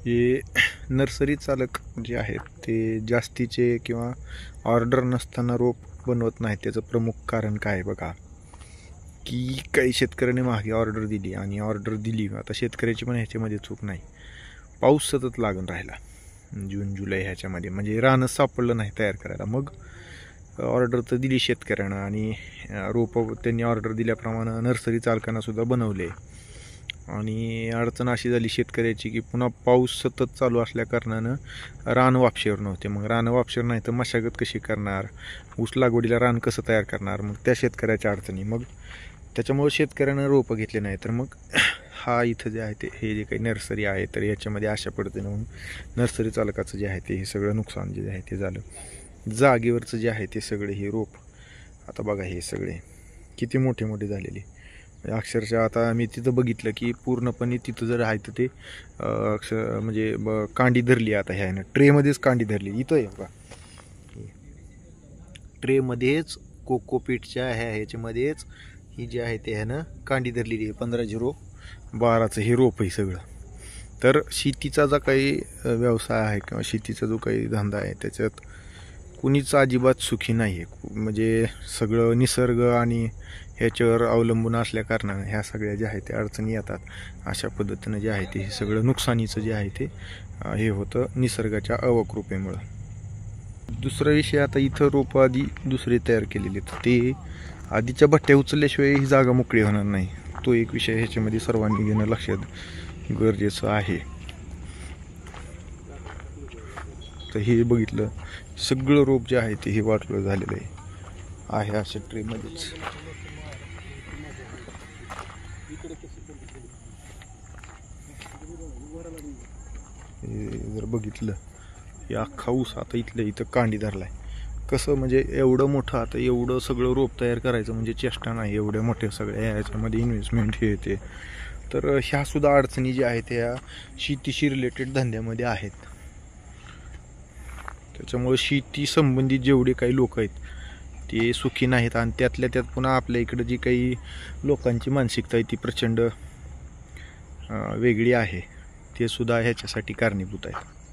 हे नर्सरी चालक जे आहेत ते जास्तीचे किंवा ऑर्डर नसताना रोप बनवत नाहीत. त्याचं प्रमुख कारण काय बघा, की काही शेतकऱ्याने मागे ऑर्डर दिली आणि ऑर्डर दिली, आता शेतकऱ्याची पण ह्याच्यामध्ये चूक नाही. पाऊस सतत लागून राहिला जून जुलै ह्याच्यामध्ये, म्हणजे रानं सापडलं नाही तयार करायला. मग ऑर्डर तर दिली शेतकऱ्यानं आणि रोपं त्यांनी ऑर्डर दिल्याप्रमाणे नर्सरी चालकांनासुद्धा बनवले. आणि अडचण अशी झाली शेतकऱ्याची की पुन्हा पाऊस सतत चालू असल्या कारणानं रान वापशीवर नव्हते. मग रानं वापशीवर नाही तर मशागत कशी करणार, ऊस लागवडीला रान कसं तयार करणार, मग त्या शेतकऱ्याच्या अडचणी. मग त्याच्यामुळे शेतकऱ्यानं रोपं घेतले नाही. तर मग हा इथं जे आहे ते हे जे काही नर्सरी आहे तर याच्यामध्ये अशा पद्धतीनं नर्सरी चालकाचं जे आहे ते हे सगळं नुकसान जे आहे ते झालं. जागेवरचं जे आहे ते सगळे हे रोप आता बघा, हे सगळे किती मोठे मोठे झालेले. अक्षरशः आता मी तिथं बघितलं की पूर्णपणे तिथं जर आहे तर ते म्हणजे कांडी धरली. आता ह्यानं ट्रेमध्येच कांडी धरली. इथं आहे बघा, ट्रेमध्येच कोकोपीटच्या ह्याच्यामध्येच ही जी आहे ते ह्यानं कांडी धरलेली आहे. 15/012चं हे रोप आहे सगळं. तर शेतीचा जो काही व्यवसाय आहे किंवा शेतीचा जो काही धंदा आहे त्याच्यात कुणीच अजिबात सुखी नाही आहे. म्हणजे सगळं निसर्ग आणि ह्याच्यावर अवलंबून असल्या कारणानं ह्या सगळ्या ज्या आहेत ते अडचणी येतात. अशा पद्धतीनं जे आहे ते हे सगळं नुकसानीचं जे आहे ते हे होतं निसर्गाच्या अवकृपेमुळं. दुसरा विषय, आता इथं रोपं आधी दुसरे तयार केलेले आहेत, ते आधीच्या भट्ट्या उचलल्याशिवाय ही जागा मोकळी होणार नाही. तो एक विषय ह्याच्यामध्ये सर्वांनी घेणं लक्षात गरजेचं आहे. तर हे बघितलं सगळं रोप जे आहे ते हे वाटलं झालेलं आहे अशा ट्रेमध्येच. जर बघितलं हे अख्खा ऊस आता इथं कांडी धरलाय. कसं म्हणजे एवढं मोठं आता एवढं सगळं रोप तयार करायचं म्हणजे चेष्टा नाही. एवढ्या मोठ्या सगळ्या ह्याच्यामध्ये इन्व्हेस्टमेंट हे येते. तर ह्या सुद्धा अडचणी ज्या आहेत ह्या शेतीशी रिलेटेड धंद्यामध्ये आहेत. त्याच्यामुळे शेती संबंधित जेवढे काही लोक आहेत ते सुखी नाहीत. आणि त्यातल्या त्यात पुन्हा आपल्या इकडं जी काही लोकांची मानसिकता आहे ती प्रचंड वेगळी आहे. ते सुद्धा ह्याच्यासाठी कारणीभूत आहे.